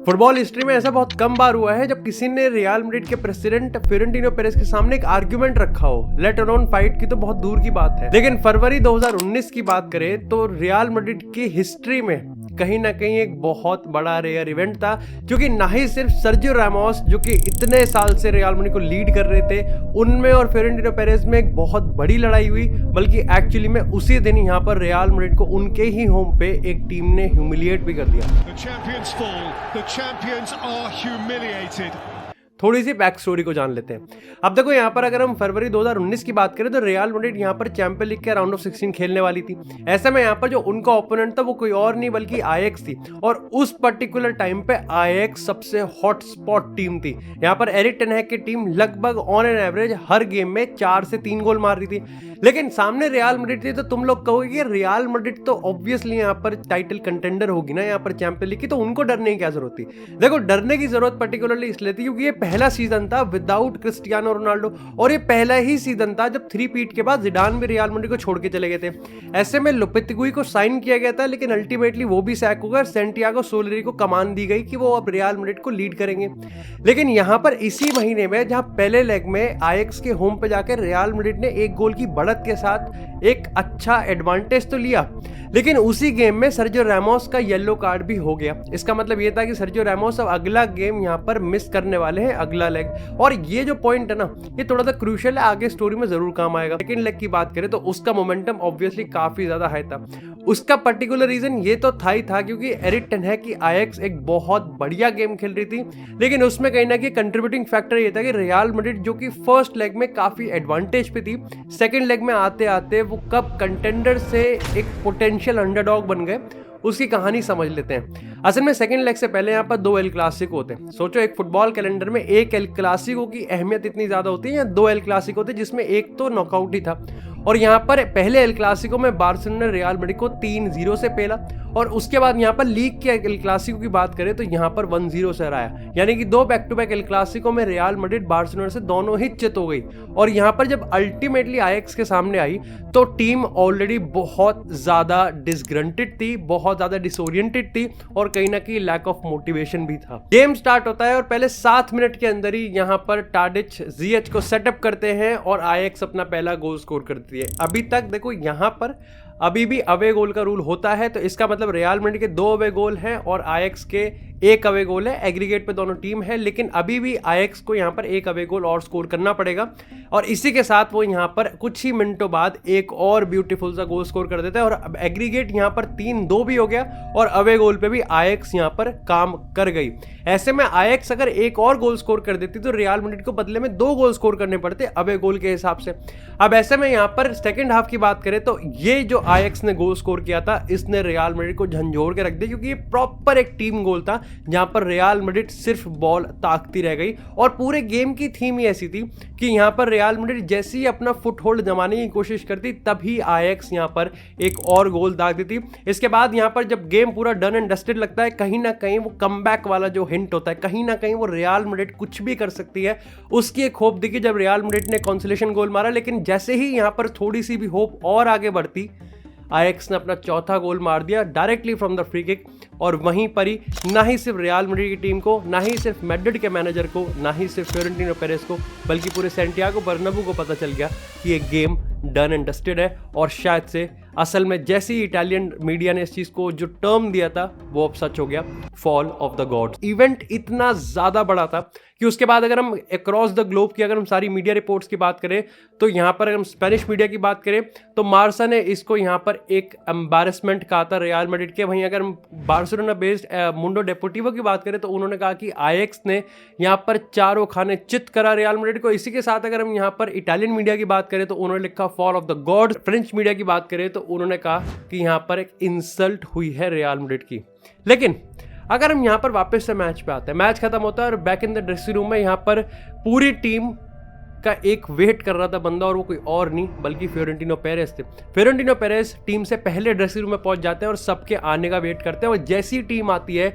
Football history में ऐसा बहुत कम बार हुआ है जब किसी ने रियल मैड्रिड के प्रेसिडेंट फ्लोरेंटिनो पेरेज के सामने एक आर्ग्यूमेंट रखा हो। लेट अलोन फाइट की तो बहुत दूर की बात है। लेकिन फरवरी 2019 की बात करें तो रियल मैड्रिड की हिस्ट्री में कहीं ना कहीं एक बहुत बड़ा रेयर इवेंट था, क्योंकि ना ही सिर्फ सर्जियो रामोस जो कि इतने साल से रियल मैड्रिड को लीड कर रहे थे उनमें और फ्लोरेंटिनो पेरेज में एक बहुत बड़ी लड़ाई हुई, बल्कि एक्चुअली में उसी दिन यहाँ पर रियल मैड्रिड को उनके ही होम पे एक टीम ने ह्यूमिलिएट भी कर दिया। थोड़ी सी बैक स्टोरी को जान लेते हैं। अब देखो यहाँ पर अगर हम फरवरी 2019 की बात करें तो रियल मैड्रिड यहाँ पर चैंपियन लीग के राउंड ऑफ 16 खेलने वाली थी। ऐसे में यहाँ पर जो उनका ओपोनेंट था वो कोई और नहीं बल्कि आईएक्स थी, और उस पर्टिकुलर टाइम पे आईएक्स सबसे हॉट स्पॉट टीम थी। यहाँ पर एरिक टेन हैग की टीम लगभग on an average her game में 4 से 3 गोल मार रही थी, लेकिन सामने रियल मैड्रिड थी। तो तुम लोग कहोगे कि रियल मैड्रिड तो ऑब्वियसली यहाँ पर टाइटल कंटेंडर होगी ना यहाँ पर चैंपियन लीग की, तो उनको डरने की क्या जरूरत थी। देखो डरने की जरूरत पर्टिकुलरली इसलिए थी क्योंकि ये पहला सीजन था विदाउट क्रिस्टियानो रोनाल्डो, और ये पहला ही सीजन था जब 3 पीट के बाद जिडान भी रियल मैड्रिड को छोड़ के चले गए थे। ऐसे में लोपेतेगुई को साइन किया गया था, लेकिन अल्टीमेटली वो भी सैक हो गया। सैंटियागो सोलेरी को कमान दी गई कि वो अब रियल मैड्रिड को लीड करेंगे। लेकिन यहाँ पर इसी महीने में जहां पहले लेग में आईएक्स के होम पे जाकर रियल मैड्रिड ने 1 गोल की बढ़त के साथ एक अच्छा एडवांटेज तो लिया, लेकिन उसी गेम में सर्जियो रामोस का येलो कार्ड भी हो गया। इसका मतलब ये था कि सर्जियो रामोस अब अगला गेम यहाँ पर मिस करने वाले हैं, अगला लेग। और ये जो पॉइंट है ना, ये थोड़ा सा क्रूशियल है, आगे स्टोरी में जरूर काम आएगा। सेकंड लेग की बात करें तो उसका मोमेंटम ऑब्वियसली काफी ज्यादा हाई था। उसका पर्टिकुलर रीजन ये तो था ही था क्योंकि एरिक टेन हैग की आईएक्स एक बहुत बढ़िया गेम खेल रही थी, लेकिन उसमें कहीं ना कहीं कंट्रीब्यूटिंग फैक्टर ये था कि रियल मैड्रिड जो कि फर्स्ट लेग में काफी एडवांटेज पे थी, सेकंड लेग में आते आते वो कब कंटेंडर से एक पोटेंशियल अंडरडॉग बन गए उसकी कहानी समझ लेते हैं। असल में सेकंड लेग से पहले यहाँ पर 2 एल क्लासिको होते हैं। सोचो एक फुटबॉल कैलेंडर में 1 एल क्लासिको की अहमियत इतनी ज्यादा होती है या 2 एल क्लासिको होते जिसमें एक तो नॉकआउट ही था। और यहाँ पर पहले एल क्लासिको में बार्सिलोना ने रियल मैड्रिड को 3-0 से पेला, और उसके बाद यहाँ पर लीग के एल क्लासिको की बात करें तो यहाँ पर 1-0 से हराया। यानी कि 2 back to back El Clasico में रियल मैड्रिड बार्सिलोना से दोनों ही चित हो गई। और यहाँ पर जब अल्टीमेटली आईएक्स के सामने आई तो टीम ऑलरेडी बहुत ज्यादा डिसग्रंटेड थी, बहुत ज्यादा डिसोरिएंटेड थी, और कहीं ना कहीं लैक ऑफ मोटिवेशन भी था। गेम स्टार्ट होता है और पहले 7 मिनट के अंदर ही यहाँ पर टाडिच जीएच को सेटअप करते हैं और आईएक्स अपना पहला गोल स्कोर करती है। अभी तक देखो यहाँ पर अभी भी अवे गोल का रूल होता है, तो इसका मतलब रियल मैड्रिड के 2 अवे गोल हैं और आईएक्स के 1 अवे गोल है। एग्रीगेट पे दोनों टीम है, लेकिन अभी भी आईएक्स को यहाँ पर 1 अवे गोल और स्कोर करना पड़ेगा, और इसी के साथ वो यहाँ पर कुछ ही मिनटों बाद एक और ब्यूटीफुल सा गोल स्कोर कर देता है। और अब एग्रीगेट यहाँ पर 3-2 भी हो गया और अवे गोल पे भी आईएक्स यहाँ पर काम कर गई। ऐसे में आईएक्स अगर एक और गोल स्कोर कर देती तो रियल मैड्रिड को बदले में 2 गोल स्कोर करने पड़ते अवे गोल के हिसाब से। अब ऐसे में यहाँ पर सेकेंड हाफ की बात करें तो ये जो आईएक्स ने गोल स्कोर किया था इसने रियल मैड्रिड को झंझोड़ के रख दिया, क्योंकि ये प्रॉपर एक टीम गोल था जहां पर रियल मैड्रिड सिर्फ बॉल ताकती रह गई। और पूरे गेम की थीम ही ऐसी थी कि यहां पर रियल मैड्रिड जैसे ही अपना फुटहोल्ड जमाने की कोशिश करती तभी आईएक्स यहां पर एक और गोल दाग देती। इसके बाद यहां पर जब गेम पूरा डन एंड डस्टेड लगता है, कहीं ना कहीं वो कमबैक वाला जो हिंट होता है, कहीं ना कहीं वो रियल मैड्रिड कुछ भी कर सकती है, उसकी एक होप दिखी जब रियल मैड्रिड ने कंसोलेशन गोल मारा। लेकिन जैसे ही यहां पर थोड़ी सी भी होप और आगे बढ़ती, आईएक्स ने अपना चौथा गोल मार दिया directly from the free kick. और वहीं पर ही ना ही सिर्फ रियल मैड्रिड की टीम को, ना ही सिर्फ मैड्रिड के मैनेजर को, ना ही सिर्फ फ्लोरेंटिनो पेरेज को, बल्कि पूरे सैंटियागो बर्नाब्यू को पता चल गया कि ये गेम डन एंड डस्टेड है। और शायद से असल में जैसे ही इटालियन मीडिया ने इस चीज को जो टर्म दिया था वो अब सच हो गया, fall of the gods. Event इतना ज्यादा बड़ा था कि उसके बाद अगर हम अक्रॉस द ग्लोब की अगर हम सारी मीडिया रिपोर्ट्स की बात करें तो यहाँ पर अगर हम स्पेनिश मीडिया की बात करें तो मार्सा ने इसको यहाँ पर एक एम्बैरेसमेंट कहा था रियल मैड्रिड के। वहीं अगर हम बार्सिलोना बेस्ड मुंडो डेपोर्टिवो की बात करें तो उन्होंने कहा कि आईएक्स ने यहाँ पर चारों खाने चित करा रियल मैड्रिड को। इसी के साथ अगर हम यहाँ पर इटालियन मीडिया की बात करें तो उन्होंने लिखा fall of the God. French media की बात करें तो उन्होंने कहा कि यहाँ पर एक इंसल्ट हुई है रियल मैड्रिड की। लेकिन अगर हम यहाँ पर वापस से मैच पे आते हैं, मैच खत्म होता है और back in the dressing room में यहाँ पर पूरी टीम का एक वेट कर रहा था बंदा, और वो कोई और नहीं बल्कि फ्लोरेंटिनो पेरेज थे। फ्लोरेंटिनो पेरेज टीम से पहले ड्रेसिंग रूम में पहुंच जाते हैं और सबके आने का वेट करते हैं। और जैसी टीम आती है,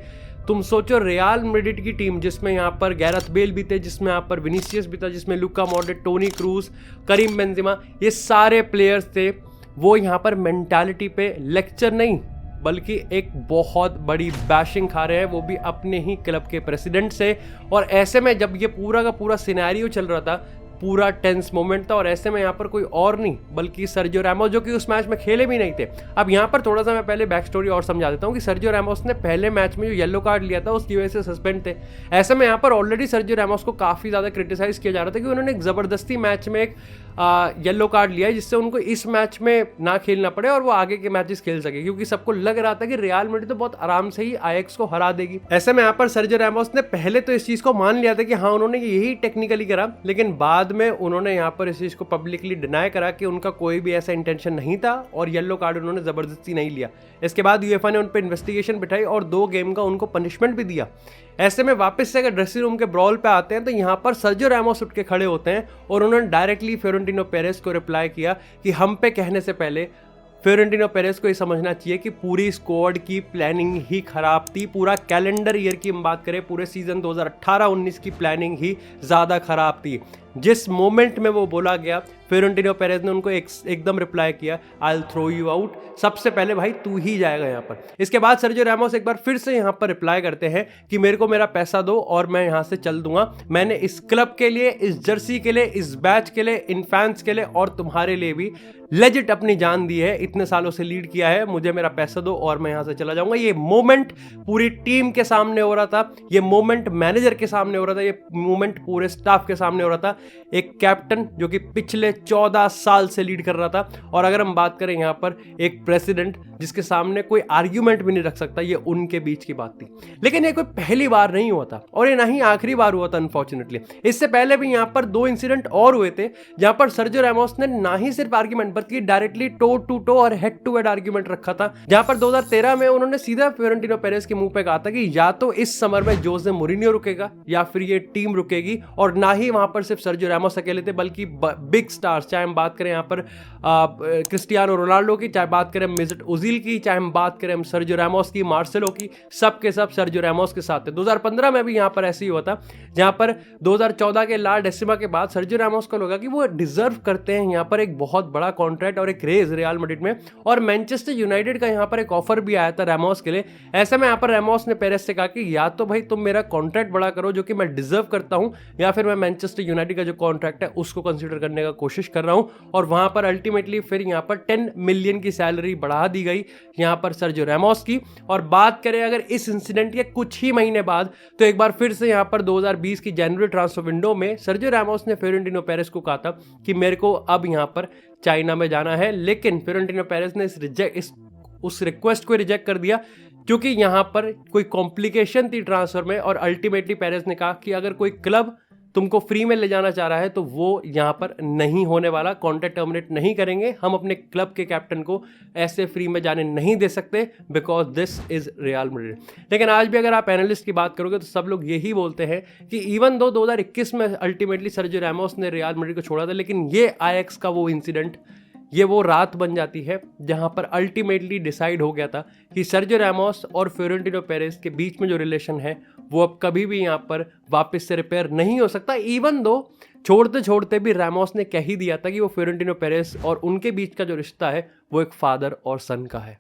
तुम सोचो रियल मैड्रिड की टीम जिसमें यहाँ पर गैरेथ बेल भी थे, जिसमें यहाँ पर विनीसियस भी था, जिसमें Luka Modric, Toni Kroos, Karim Benzema, ये सारे प्लेयर्स थे। वो यहाँ पर मेंटालिटी पे लेक्चर नहीं बल्कि एक बहुत बड़ी बैशिंग खा रहे हैं, वो भी अपने ही क्लब के प्रेसिडेंट से। और ऐसे में जब ये पूरा का पूरा सिनेरियो चल रहा था, पूरा टेंस मोमेंट था, और ऐसे में यहाँ पर कोई और नहीं बल्कि सर्जियो रैमोस, जो कि उस मैच में खेले भी नहीं थे। अब यहाँ पर थोड़ा सा मैं पहले बैक स्टोरी और समझा देता हूँ कि सर्जियो रैमोस ने पहले मैच में जो येलो कार्ड लिया था उसकी वजह से सस्पेंड थे। ऐसे में यहाँ पर ऑलरेडी सर्जियो रैमोस को काफ़ी ज़्यादा क्रिटिसाइज किया जा रहा था कि उन्होंने एक ज़बरदस्ती मैच में एक येलो कार्ड लिया है, जिससे उनको इस मैच में ना खेलना पड़े और वो आगे के मैचेस खेल सके, क्योंकि सबको लग रहा था कि रियल मैड्रिड तो बहुत आराम से ही आयेक्स को हरा देगी। ऐसे में यहाँ पर सर्जियो रैमोस ने पहले तो इस चीज को मान लिया था कि हाँ उन्होंने यही टेक्निकली करा, लेकिन बाद में उन्होंने यहाँ पर इस चीज को पब्लिकली डिनाई करा कि उनका कोई भी ऐसा इंटेंशन नहीं था और येलो कार्ड उन्होंने जबरदस्ती नहीं लिया। इसके बाद यूएफए ने उन पर इन्वेस्टिगेशन बिठाई और 2 गेम का उनको पनिशमेंट भी दिया। ऐसे में वापस से अगर ड्रेसिंग रूम के ब्रॉल पे आते हैं तो यहाँ पर सर्जियो रैमोस उठ के खड़े होते हैं और उन्होंने डायरेक्टली फ्लोरेंटिनो पेरेस को रिप्लाई किया कि हम पे कहने से पहले फ्लोरेंटिनो पेरेस को ये समझना चाहिए कि पूरी स्क्वाड की प्लानिंग ही खराब थी। पूरा कैलेंडर ईयर की हम बात करें, पूरे सीजन 2018-19 की प्लानिंग ही ज़्यादा खराब थी। जिस मोमेंट में वो बोला गया, फ्लोरेंटिनो पेरेस ने उनको एकदम रिप्लाई किया, I will throw you out, सबसे पहले भाई तू ही जाएगा यहाँ पर। इसके बाद सर्जियो रैमोस एक बार फिर से यहाँ पर रिप्लाई करते हैं कि मेरे को मेरा पैसा दो और मैं यहाँ से चल दूंगा। मैंने इस क्लब के लिए, इस जर्सी के लिए, इस बैच के लिए, इन फैंस के लिए और तुम्हारे लिए भी लेजिट अपनी जान दी है, इतने सालों से लीड किया है, मुझे मेरा पैसा दो और मैं यहाँ से चला जाऊंगा। ये मोमेंट पूरी टीम के सामने हो रहा था, ये मोमेंट मैनेजर के सामने हो रहा था, ये मोमेंट पूरे स्टाफ के सामने हो रहा था। एक कैप्टन जो कि पिछले 14 साल से लीड कर रहा था, और अगर हम बात करें यहाँ पर एक प्रेसिडेंट जिसके सामने कोई आर्ग्यूमेंट भी नहीं रख सकता, ये उनके बीच की बात थी। लेकिन ये कोई पहली बार नहीं हुआ था और ये ना ही आखिरी बार हुआ था अनफॉर्चुनेटली। इससे पहले भी यहाँ पर 2 इंसिडेंट और हुए थे जहां पर सर्जियो रैमोस ने ना ही सिर्फ आर्ग्यूमेंट बल्कि डायरेक्टली टो टू टो और हेड टू हेड आर्ग्यूमेंट रखा था। जहां पर 2013 में उन्होंने सीधा फ्लोरेंटिनो पेरेस के मुंह पे कहा था कि या तो इस समर में जोसे मोरिनियो रुकेगा या फिर ये टीम रुकेगी। और ना ही वहां पर सिर्फ सर्जियो रैमोस अकेले थे बल्कि बिग स्टार्स, चाहे हम बात करें यहाँ पर क्रिस्टियानो रोनाल्डो की, चाहे बात करें मेसुत ओजिल की, चाहे हम बात करें हम सर्जियो रैमोस की, मार्सेलो की, सब के सब सर्जियो रैमोस के साथ थे। 2015 में भी यहाँ पर ऐसे ही हुआ था, जहां पर 2014 के ला डेसिमा के बाद सर्जियो रैमोस को लगा कि वो डिजर्व करते हैं यहाँ पर एक बहुत बड़ा कॉन्ट्रैक्ट और एक रेज रियल मैड्रिड में, और मैनचेस्टर यूनाइटेड का यहाँ पर एक ऑफर भी आया था रैमोस के लिए। ऐसे में यहाँ पर रैमोस ने पेरेस से कहा कि या तो भाई तुम मेरा कॉन्ट्रैक्ट बड़ा करो जो कि मैं डिजर्व करता हूं, या फिर मैं मैनचेस्टर यूनाइटेड का जो कॉन्ट्रैक्ट है उसको कंसीडर करने का कोशिश कर रहा हूं। और वहां पर अल्टीमेटली फिर यहाँ पर 10 मिलियन की सैलरी बढ़ा दी गई यहाँ पर सर्जियो रैमोस की। और बात करें अगर इस इंसिडेंट के कुछ ही महीने बाद, तो एक बार फिर से यहाँ पर 2020 की जनवरी ट्रांसफर विंडो में सर्जियो रैमोस ने फ्लोरेंटिनो पेरेस को कहा था कि मेरे को अब यहाँ पर चाइना में जाना है, लेकिन फ्लोरेंटिनो पेरेस ने उस रिक्वेस्ट को रिजेक्ट कर दिया क्योंकि यहाँ पर कोई कॉम्प्लिकेशन थी ट्रांसफर में। और अल्टीमेटली पेरेस ने कहा कि अगर कोई क्लब तुमको फ्री में ले जाना चाह रहा है तो वो यहाँ पर नहीं होने वाला, कॉन्ट्रैक्ट टर्मिनेट नहीं करेंगे, हम अपने क्लब के कैप्टन को ऐसे फ्री में जाने नहीं दे सकते because this is real Madrid. लेकिन आज भी अगर आप एनालिस्ट की बात करोगे तो सब लोग यही बोलते हैं कि इवन दो 2021 में अल्टीमेटली सर्जियो रैमोस ने रियल मैड्रिड को छोड़ा था, लेकिन ये आयेक्स का वो इंसिडेंट, ये वो रात बन जाती है जहां पर अल्टीमेटली डिसाइड हो गया था कि सर्जियो रैमोस और फ्लोरेंटिनो पेरेस के बीच में जो रिलेशन है वो अब कभी भी यहाँ पर वापस से रिपेयर नहीं हो सकता। इवन दो छोड़ते छोड़ते भी रैमोस ने कह ही दिया था कि वो फ्लोरेंटिनो पेरेस और उनके बीच का जो रिश्ता है वो एक फादर और सन का है।